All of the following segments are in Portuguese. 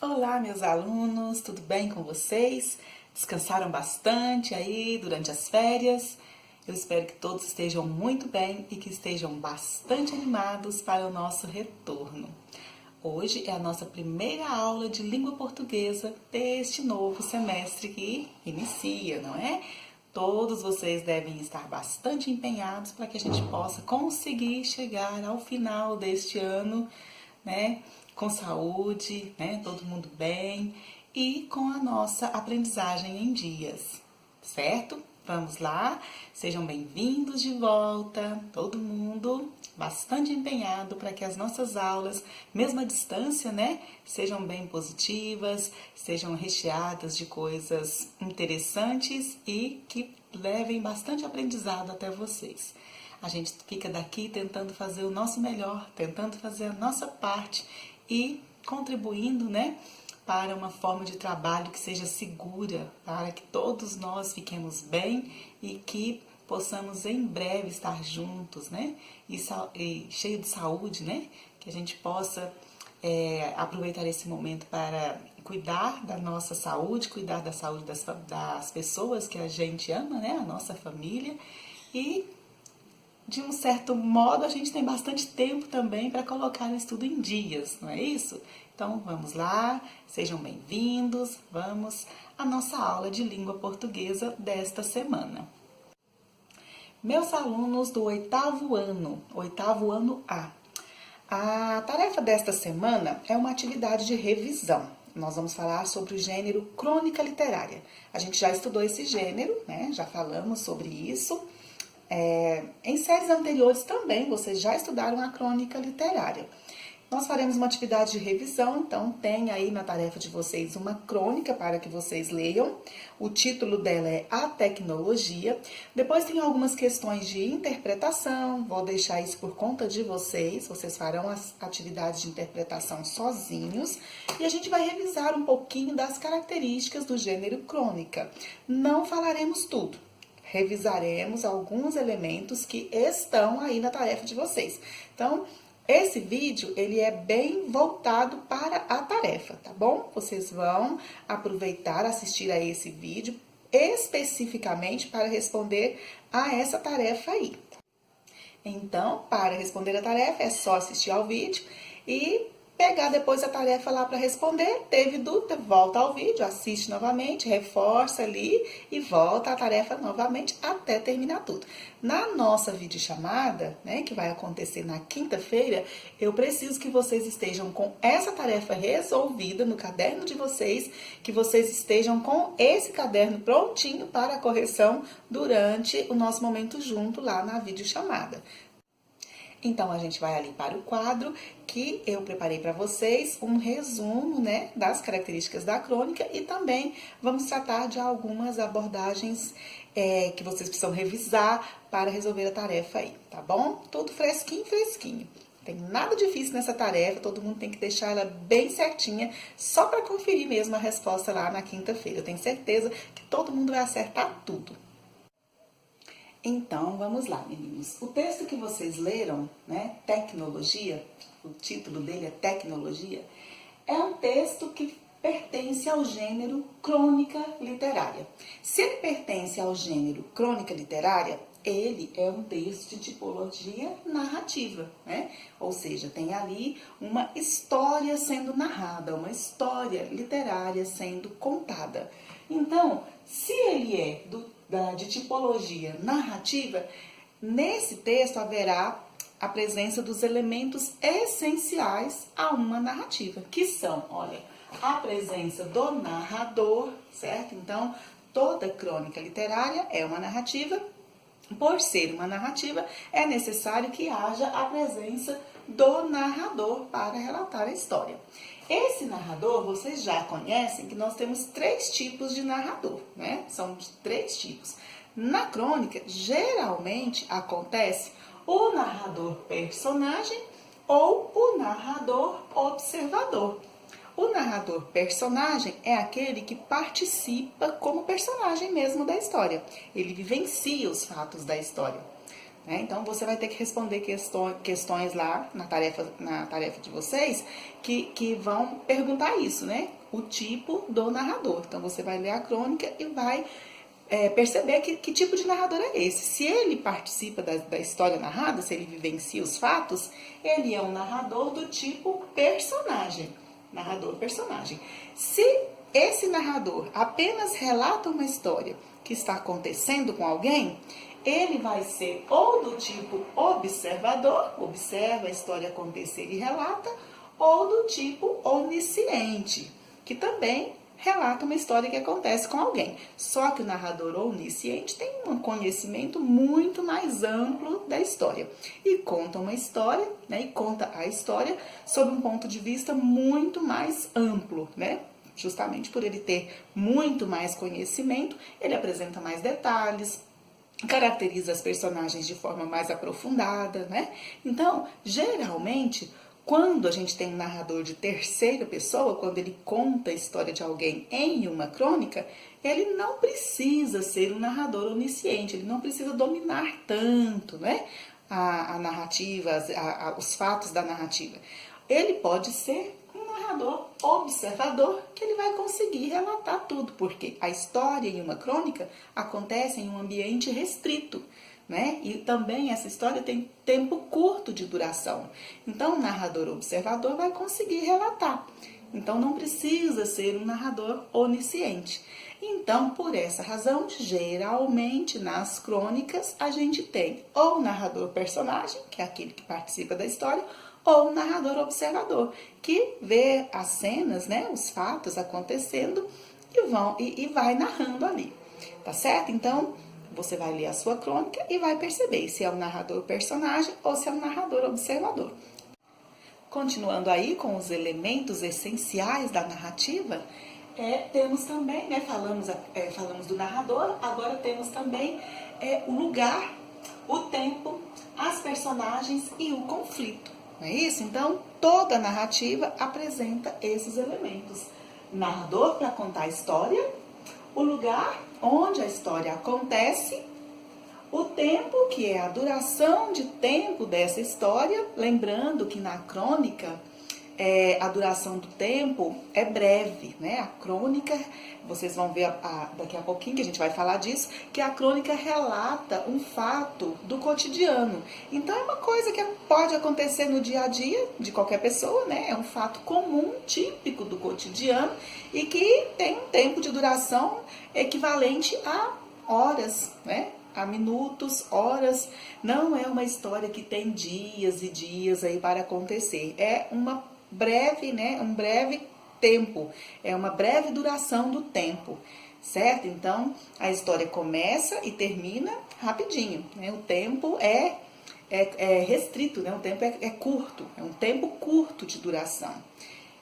Olá, meus alunos, tudo bem com vocês? Descansaram bastante aí durante as férias? Eu espero que todos estejam muito bem e que estejam bastante animados para o nosso retorno. Hoje é a nossa primeira aula de língua portuguesa deste novo semestre que inicia, não é? Todos vocês devem estar bastante empenhados para que a gente possa conseguir chegar ao final deste ano, né? Com saúde, né? Todo mundo bem e com a nossa aprendizagem em dias, certo? Vamos lá, sejam bem-vindos de volta, todo mundo bastante empenhado para que as nossas aulas, mesmo à distância, né, sejam bem positivas, sejam recheadas de coisas interessantes e que levem bastante aprendizado até vocês. A gente fica daqui tentando fazer o nosso melhor, tentando fazer a nossa parte e contribuindo, né, para uma forma de trabalho que seja segura, para que todos nós fiquemos bem e que possamos em breve estar juntos, né, e cheio de saúde, né, que a gente possa aproveitar esse momento para cuidar da nossa saúde, cuidar da saúde das pessoas que a gente ama, né, a nossa família e de um certo modo, a gente tem bastante tempo também para colocar o estudo em dias, não é isso? Então, vamos lá, sejam bem-vindos, vamos à nossa aula de língua portuguesa desta semana. Meus alunos do oitavo ano A tarefa desta semana é uma atividade de revisão. Nós vamos falar sobre o gênero crônica literária. A gente já estudou esse gênero, né? Já falamos sobre isso. Em séries anteriores também vocês já estudaram a crônica literária. Nós faremos uma atividade de revisão, então tem aí na tarefa de vocês uma crônica para que vocês leiam. O título dela é A Tecnologia. Depois tem algumas questões de interpretação, vou deixar isso por conta de vocês. Vocês farão as atividades de interpretação sozinhos. E a gente vai revisar um pouquinho das características do gênero crônica. Não falaremos tudo. Revisaremos alguns elementos que estão aí na tarefa de vocês. Então, esse vídeo, ele é bem voltado para a tarefa, tá bom? Vocês vão aproveitar, assistir a esse vídeo especificamente para responder a essa tarefa aí. Então, para responder a tarefa, é só assistir ao vídeo e pegar depois a tarefa lá para responder. Teve dúvida, volta ao vídeo, assiste novamente, reforça ali e volta a tarefa novamente até terminar tudo. Na nossa videochamada, né, que vai acontecer na quinta-feira, eu preciso que vocês estejam com essa tarefa resolvida no caderno de vocês, que vocês estejam com esse caderno prontinho para a correção durante o nosso momento junto lá na videochamada. Então, a gente vai ali para o quadro que eu preparei para vocês, um resumo, né, das características da crônica e também vamos tratar de algumas abordagens que vocês precisam revisar para resolver a tarefa aí, tá bom? Tudo fresquinho, fresquinho. Não tem nada difícil nessa tarefa, todo mundo tem que deixar ela bem certinha, só para conferir mesmo a resposta lá na quinta-feira. Eu tenho certeza que todo mundo vai acertar tudo. Então, vamos lá, meninos. O texto que vocês leram, né, Tecnologia, o título dele é Tecnologia, é um texto que pertence ao gênero crônica literária. Se ele pertence ao gênero crônica literária, ele é um texto de tipologia narrativa, né? Ou seja, tem ali uma história sendo narrada, uma história literária sendo contada. Então, se ele é de tipologia narrativa, nesse texto haverá a presença dos elementos essenciais a uma narrativa, que são, olha, a presença do narrador, certo? Então, toda crônica literária é uma narrativa. Por ser uma narrativa, é necessário que haja a presença do narrador para relatar a história. Esse narrador, vocês já conhecem que nós temos 3 tipos de narrador, né? São 3 tipos. Na crônica, geralmente acontece o narrador personagem ou o narrador observador. O narrador personagem é aquele que participa como personagem mesmo da história. Ele vivencia os fatos da história. né? Então, você vai ter que responder questões lá na tarefa de vocês que vão perguntar isso, né? O tipo do narrador. Então, você vai ler a crônica e vai perceber que tipo de narrador é esse. Se ele participa da história narrada, se ele vivencia os fatos, ele é um narrador do tipo personagem. Narrador-personagem. Se esse narrador apenas relata uma história que está acontecendo com alguém, ele vai ser ou do tipo observador, observa a história acontecer e relata, ou do tipo onisciente, que também relata uma história que acontece com alguém. Só que o narrador onisciente tem um conhecimento muito mais amplo da história e conta uma história, né? E conta a história sob um ponto de vista muito mais amplo, né? Justamente por ele ter muito mais conhecimento, ele apresenta mais detalhes, caracteriza as personagens de forma mais aprofundada, né? Então, geralmente, quando a gente tem um narrador de terceira pessoa, quando ele conta a história de alguém em uma crônica, ele não precisa ser um narrador onisciente, ele não precisa dominar tanto, né? A narrativa, os fatos da narrativa. Ele pode ser um narrador observador, que ele vai conseguir relatar tudo, porque a história em uma crônica acontece em um ambiente restrito, né? E também essa história tem tempo curto de duração. Então, o narrador observador vai conseguir relatar. Então, não precisa ser um narrador onisciente. Então, por essa razão, geralmente nas crônicas a gente tem ou o narrador personagem, que é aquele que participa da história, ou o narrador observador, que vê as cenas, né, os fatos acontecendo e vai narrando ali, tá certo? Então, você vai ler a sua crônica e vai perceber se é um narrador personagem ou se é um narrador observador. Continuando aí com os elementos essenciais da narrativa, temos também, né, falamos do narrador, agora temos também o lugar, o tempo, as personagens e o conflito. Não é isso? Então, toda narrativa apresenta esses elementos. Narrador para contar a história, o lugar onde a história acontece, o tempo, que é a duração de tempo dessa história, lembrando que na crônica a duração do tempo é breve, né? A crônica, vocês vão ver daqui a pouquinho que a gente vai falar disso, que a crônica relata um fato do cotidiano. Então é uma coisa que pode acontecer no dia a dia de qualquer pessoa, né? É um fato comum, típico do cotidiano e que tem um tempo de duração equivalente a horas, né? A minutos, horas. Não é uma história que tem dias e dias aí para acontecer. É uma breve, né? Um breve tempo. É uma breve duração do tempo, certo? Então, a história começa e termina rapidinho, né? O tempo é restrito, né? O tempo é curto. É um tempo curto de duração.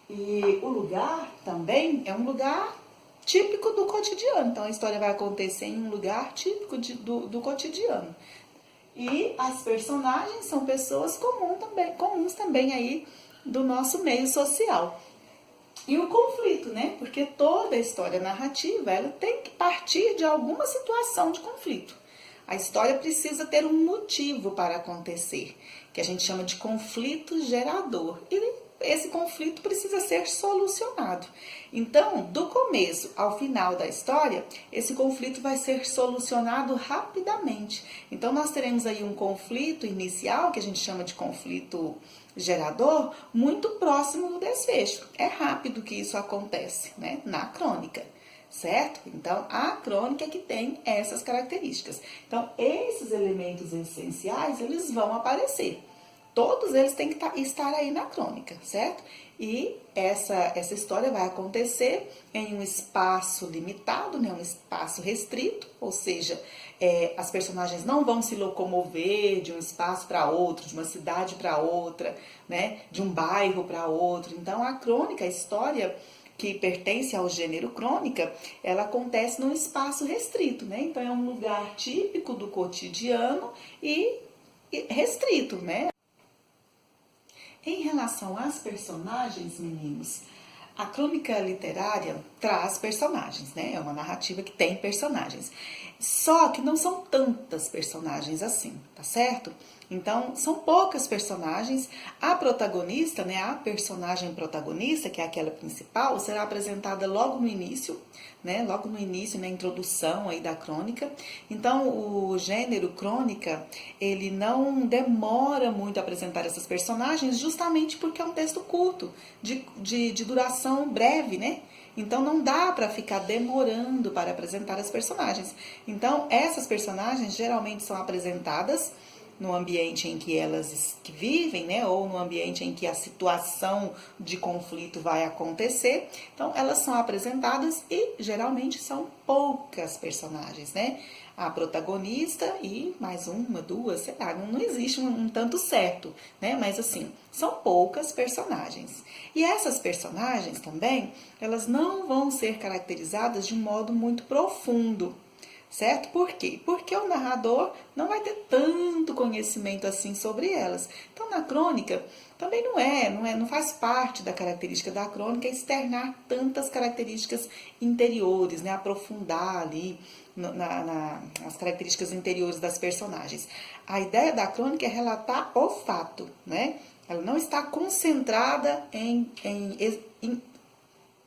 E o lugar também é um lugar típico do cotidiano. Então, a história vai acontecer em um lugar típico do cotidiano. E as personagens são pessoas comuns também aí do nosso meio social. E o conflito, né? Porque toda história narrativa, ela tem que partir de alguma situação de conflito. A história precisa ter um motivo para acontecer, que a gente chama de conflito gerador. E esse conflito precisa ser solucionado. Então, do começo ao final da história, esse conflito vai ser solucionado rapidamente. Então, nós teremos aí um conflito inicial, que a gente chama de conflito gerador, muito próximo do desfecho. É rápido que isso acontece, né? Na crônica, certo? Então, a crônica é que tem essas características. Então, esses elementos essenciais, eles vão aparecer. Todos eles têm que estar aí na crônica, certo? E essa história vai acontecer em um espaço limitado, né? Um espaço restrito, ou seja, as personagens não vão se locomover de um espaço para outro, de uma cidade para outra, né? De um bairro para outro. Então, a crônica, a história que pertence ao gênero crônica, ela acontece num espaço restrito, né? Então, é um lugar típico do cotidiano e restrito, né? Em relação às personagens, meninos, A crônica literária traz personagens, né? É uma narrativa que tem personagens. Só que não são tantas personagens assim, tá certo? Então, são poucas personagens. A protagonista, né, a personagem protagonista, que é aquela principal, será apresentada logo no início, né, logo no início, na introdução aí da crônica. Então, o gênero crônica, ele não demora muito a apresentar essas personagens, justamente porque é um texto curto, de duração breve, né? Então não dá para ficar demorando para apresentar as personagens. Então essas personagens geralmente são apresentadas no ambiente em que elas vivem, né, ou no ambiente em que a situação de conflito vai acontecer. Então elas são apresentadas e geralmente são poucas personagens, né? A protagonista e mais uma, duas, sei lá, não existe um tanto certo, né? Mas assim, são poucas personagens. E essas personagens também, elas não vão ser caracterizadas de um modo muito profundo, certo? Por quê? Porque o narrador não vai ter tanto conhecimento assim sobre elas. Então, na crônica, também não faz parte da característica da crônica externar tantas características interiores, né? Aprofundar ali as características interiores das personagens. A ideia da crônica é relatar o fato, né? Ela não está concentrada em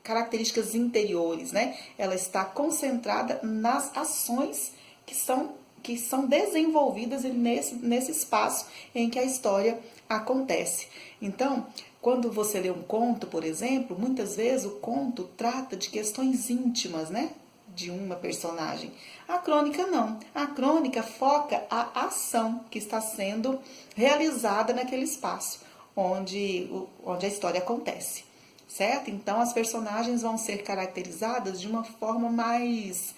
características interiores, né? Ela está concentrada nas ações que são desenvolvidas nesse espaço em que a história acontece. Então, quando você lê um conto, por exemplo, muitas vezes o conto trata de questões íntimas, né? De uma personagem. A crônica não. A crônica foca a ação que está sendo realizada naquele espaço onde a história acontece, certo? Então as personagens vão ser caracterizadas de uma forma mais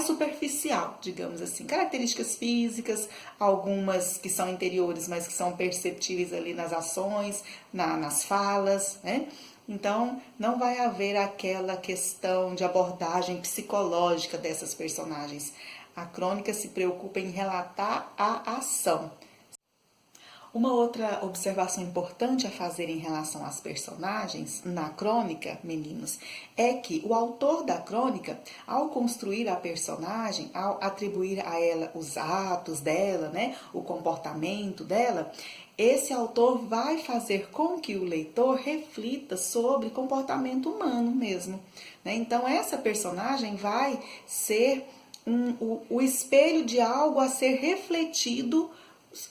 superficial, digamos assim. Características físicas, algumas que são interiores, mas que são perceptíveis ali nas ações, nas falas, né? Então, não vai haver aquela questão de abordagem psicológica dessas personagens. A crônica se preocupa em relatar a ação. Uma outra observação importante a fazer em relação às personagens na crônica, meninos, é que o autor da crônica, ao construir a personagem, ao atribuir a ela os atos dela, né, o comportamento dela, esse autor vai fazer com que o leitor reflita sobre comportamento humano mesmo, né? Então, essa personagem vai ser o espelho de algo a ser refletido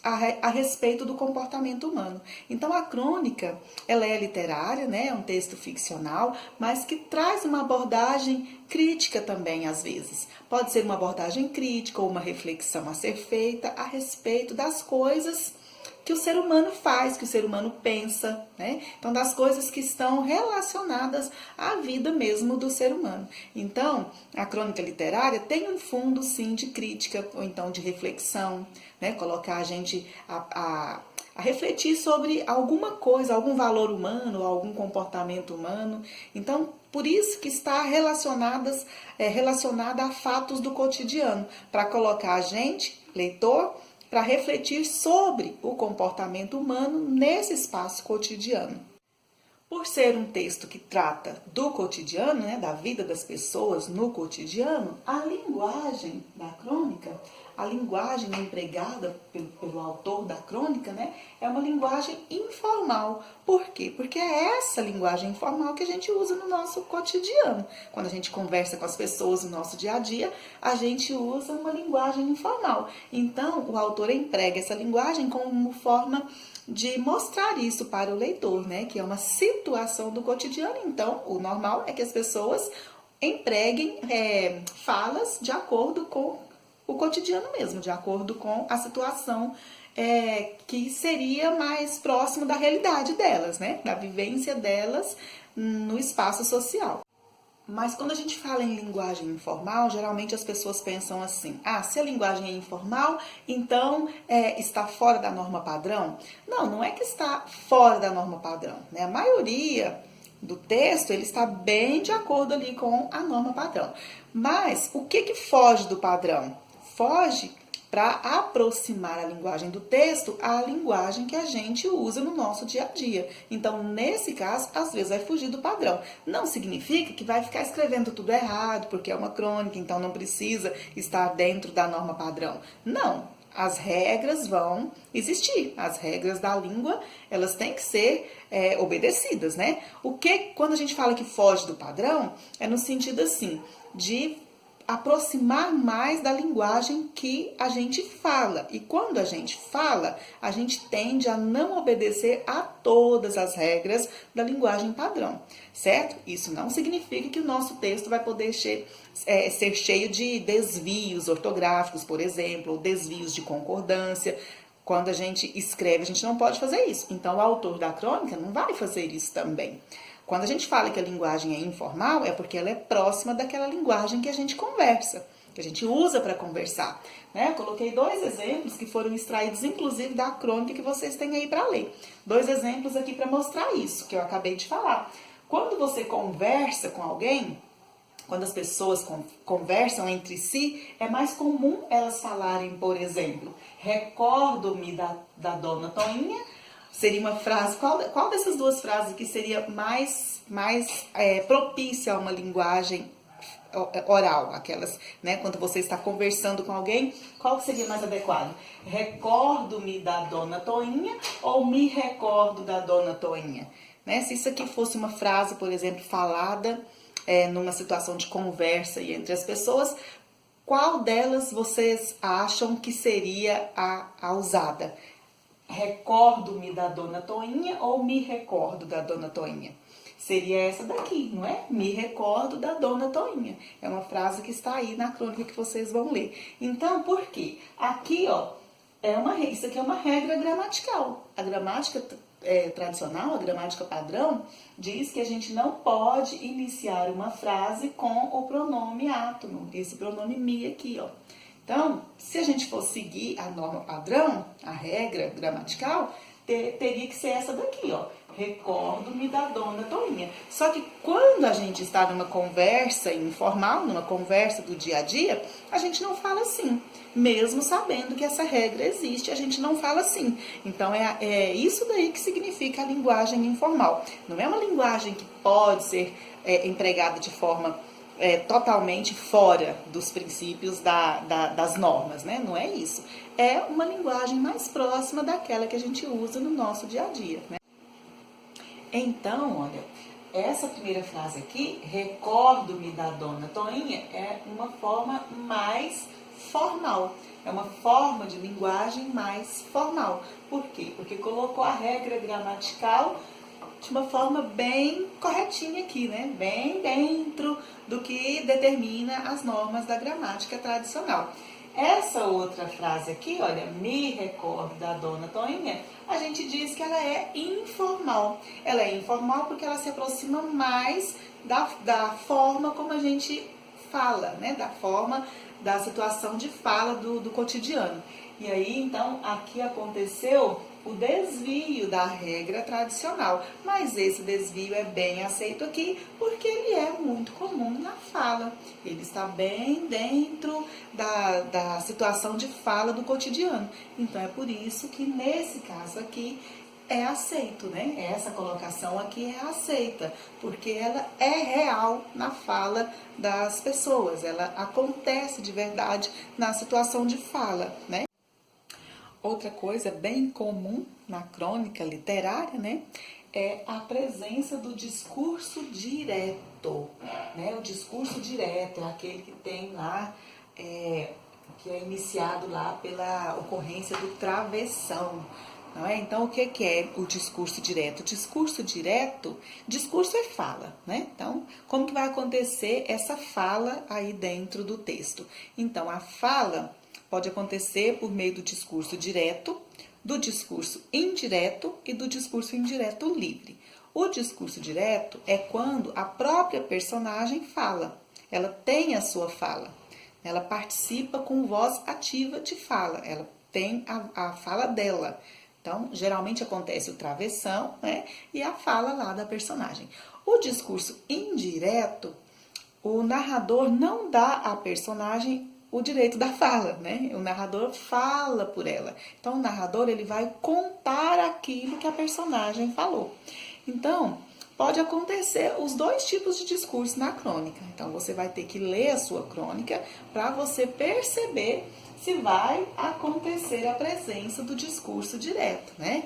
a respeito do comportamento humano. Então a crônica, ela é literária, né? É um texto ficcional, mas que traz uma abordagem crítica também às vezes. Pode ser uma abordagem crítica ou uma reflexão a ser feita a respeito das coisas que o ser humano faz, que o ser humano pensa, né? Então, das coisas que estão relacionadas à vida mesmo do ser humano. Então, a crônica literária tem um fundo, sim, de crítica, ou então de reflexão, né? Colocar a gente a refletir sobre alguma coisa, algum valor humano, algum comportamento humano. Então, por isso que está relacionada a fatos do cotidiano, para colocar a gente, leitor, para refletir sobre o comportamento humano nesse espaço cotidiano. Por ser um texto que trata do cotidiano, né, da vida das pessoas no cotidiano, a linguagem da crônica, a linguagem empregada pelo autor da crônica, né, é uma linguagem informal. Por quê? Porque é essa linguagem informal que a gente usa no nosso cotidiano. Quando a gente conversa com as pessoas no nosso dia a dia, a gente usa uma linguagem informal. Então, o autor emprega essa linguagem como forma de mostrar isso para o leitor, né? Que é uma situação do cotidiano. Então, o normal é que as pessoas empreguem falas de acordo com o cotidiano mesmo, de acordo com a situação que seria mais próximo da realidade delas, né? Da vivência delas no espaço social. Mas quando a gente fala em linguagem informal, geralmente as pessoas pensam assim: se a linguagem é informal, então está fora da norma padrão? Não, não é que está fora da norma padrão, né? A maioria do texto, ele está bem de acordo ali com a norma padrão. Mas o que foge do padrão? Foge para aproximar a linguagem do texto à linguagem que a gente usa no nosso dia a dia. Então, nesse caso, às vezes vai fugir do padrão. Não significa que vai ficar escrevendo tudo errado, porque é uma crônica, então não precisa estar dentro da norma padrão. Não. As regras vão existir, as regras da língua, elas têm que ser obedecidas, né? Quando a gente fala que foge do padrão, é no sentido assim, de aproximar mais da linguagem que a gente fala. E quando a gente fala, a gente tende a não obedecer a todas as regras da linguagem padrão, certo? Isso não significa que o nosso texto vai poder ser cheio de desvios ortográficos, por exemplo, ou desvios de concordância. Quando a gente escreve, a gente não pode fazer isso. Então, o autor da crônica não vai fazer isso também. Quando a gente fala que a linguagem é informal, é porque ela é próxima daquela linguagem que a gente conversa, que a gente usa para conversar. Né? Eu coloquei 2 exemplos que foram extraídos, inclusive, da crônica que vocês têm aí para ler. 2 exemplos aqui para mostrar isso, que eu acabei de falar. Quando você conversa com alguém, quando as pessoas conversam entre si, é mais comum elas falarem, por exemplo, recordo-me da dona Toinha. Seria uma frase, qual dessas 2 frases que seria mais propícia a uma linguagem oral? Aquelas, né, quando você está conversando com alguém, qual seria mais adequado? Recordo-me da dona Toinha ou me recordo da dona Toinha? Né? Se isso aqui fosse uma frase, por exemplo, falada numa situação de conversa e entre as pessoas, qual delas vocês acham que seria a usada? Recordo-me da dona Toinha ou me recordo da dona Toinha? Seria essa daqui, não é? Me recordo da dona Toinha. É uma frase que está aí na crônica que vocês vão ler. Então, por quê? Aqui, ó, isso aqui é uma regra gramatical. A gramática tradicional, a gramática padrão, diz que a gente não pode iniciar uma frase com o pronome átono, esse pronome me aqui, ó. Então, se a gente for seguir a norma padrão, a regra gramatical, teria que ser essa daqui, ó. Recordo-me da dona Toinha. Só que quando a gente está numa conversa informal, numa conversa do dia a dia, a gente não fala assim. Mesmo sabendo que essa regra existe, a gente não fala assim. Então, é isso daí que significa a linguagem informal. Não é uma linguagem que pode ser empregada de forma totalmente fora dos princípios das normas, né? Não é isso. É uma linguagem mais próxima daquela que a gente usa no nosso dia a dia, né? Então, olha, essa primeira frase aqui, recordo-me da dona Toinha, é uma forma mais formal. É uma forma de linguagem mais formal. Por quê? Porque colocou a regra gramatical de uma forma bem corretinha aqui, né? Bem dentro do que determina as normas da gramática tradicional. Essa outra frase aqui, olha, me recordo da dona Toinha, a gente diz que ela é informal. Ela é informal porque ela se aproxima mais da forma como a gente fala, né? Da forma, da situação de fala do cotidiano. E aí, então, aqui aconteceu o desvio da regra tradicional, mas esse desvio é bem aceito aqui porque ele é muito comum na fala. Ele está bem dentro da situação de fala do cotidiano. Então, é por isso que nesse caso aqui é aceito, né? Essa colocação aqui é aceita, porque ela é real na fala das pessoas, ela acontece de verdade na situação de fala, né? Outra coisa bem comum na crônica literária, né, é a presença do discurso direto, né? O discurso direto é aquele que tem lá, que é iniciado lá pela ocorrência do travessão, não é? Então, o que é o discurso direto? O discurso direto, discurso é fala, né? Então, como que vai acontecer essa fala aí dentro do texto? Então, a fala pode acontecer por meio do discurso direto, do discurso indireto e do discurso indireto livre. O discurso direto é quando a própria personagem fala, ela tem a sua fala, ela participa com voz ativa de fala, ela tem a fala dela. Então, geralmente acontece o travessão, né, e a fala lá da personagem. O discurso indireto, o narrador não dá à personagem o direito da fala, né? O narrador fala por ela. Então, o narrador, ele vai contar aquilo que a personagem falou. Então, pode acontecer os dois tipos de discurso na crônica. Então, você vai ter que ler a sua crônica para você perceber se vai acontecer a presença do discurso direto, né?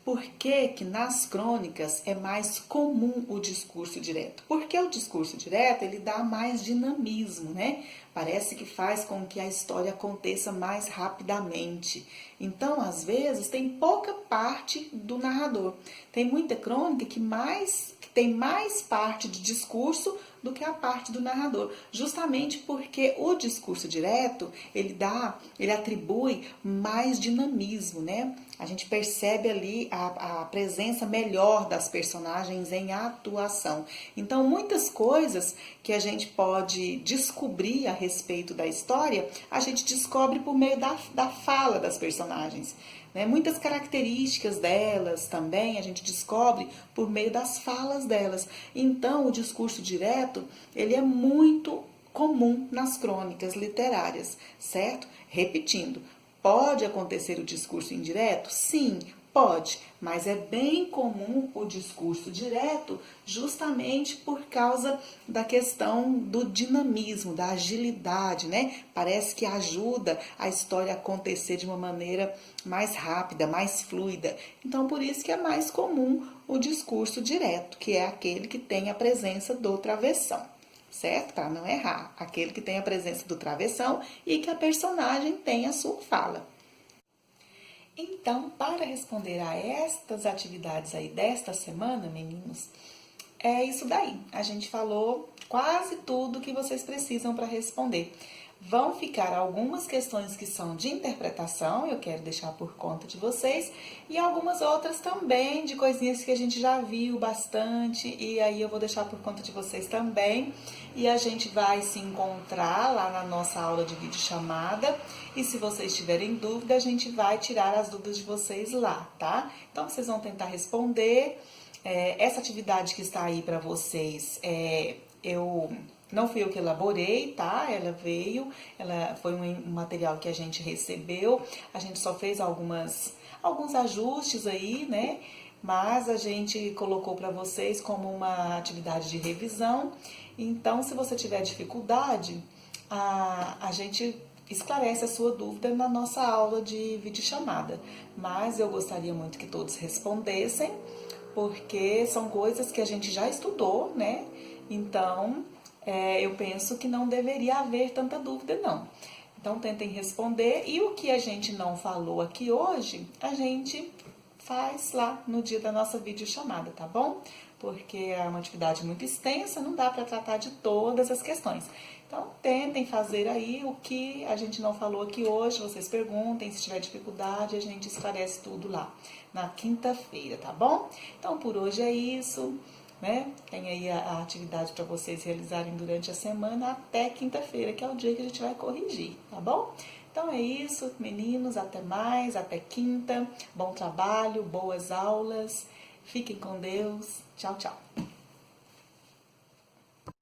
Por que que nas crônicas é mais comum o discurso direto? Porque o discurso direto, ele dá mais dinamismo, né? Parece que faz com que a história aconteça mais rapidamente. Então, às vezes, tem pouca parte do narrador. Tem muita crônica que tem mais parte de discurso do que a parte do narrador, justamente porque o discurso direto, ele atribui mais dinamismo, né? A gente percebe ali a presença melhor das personagens em atuação. Então, muitas coisas que a gente pode descobrir a respeito da história, a gente descobre por meio da fala das personagens. Né? Muitas características delas também a gente descobre por meio das falas delas. Então, o discurso direto, ele é muito comum nas crônicas literárias, certo? Repetindo, pode acontecer o discurso indireto? Sim, pode, mas é bem comum o discurso direto justamente por causa da questão do dinamismo, da agilidade, né? Parece que ajuda a história a acontecer de uma maneira mais rápida, mais fluida. Então, por isso que é mais comum o discurso direto, que é aquele que tem a presença do travessão. Certo? Para não errar. Aquele que tem a presença do travessão e que a personagem tem a sua fala. Então, para responder a estas atividades aí desta semana, meninos, é isso daí. A gente falou quase tudo que vocês precisam para responder. Vão ficar algumas questões que são de interpretação, eu quero deixar por conta de vocês, e algumas outras também de coisinhas que a gente já viu bastante, e aí eu vou deixar por conta de vocês também. E a gente vai se encontrar lá na nossa aula de videochamada, e se vocês tiverem dúvida, a gente vai tirar as dúvidas de vocês lá, tá? Então, vocês vão tentar responder. Essa atividade que está aí para vocês, não fui eu que elaborei, tá? Ela foi um material que a gente recebeu, a gente só fez alguns ajustes aí, né? Mas a gente colocou para vocês como uma atividade de revisão. Então, se você tiver dificuldade, a gente esclarece a sua dúvida na nossa aula de videochamada. Mas eu gostaria muito que todos respondessem, porque são coisas que a gente já estudou, né? Então, eu penso que não deveria haver tanta dúvida, não. Então, tentem responder. E o que a gente não falou aqui hoje, a gente faz lá no dia da nossa videochamada, tá bom? Porque é uma atividade muito extensa, não dá para tratar de todas as questões. Então, tentem fazer aí o que a gente não falou aqui hoje, vocês perguntem, se tiver dificuldade, a gente esclarece tudo lá na quinta-feira, tá bom? Então, por hoje é isso, né? Tem aí a atividade para vocês realizarem durante a semana até quinta-feira, que é o dia que a gente vai corrigir, tá bom? Então é isso, meninos, até mais, até quinta. Bom trabalho, boas aulas. Fiquem com Deus. Tchau, tchau.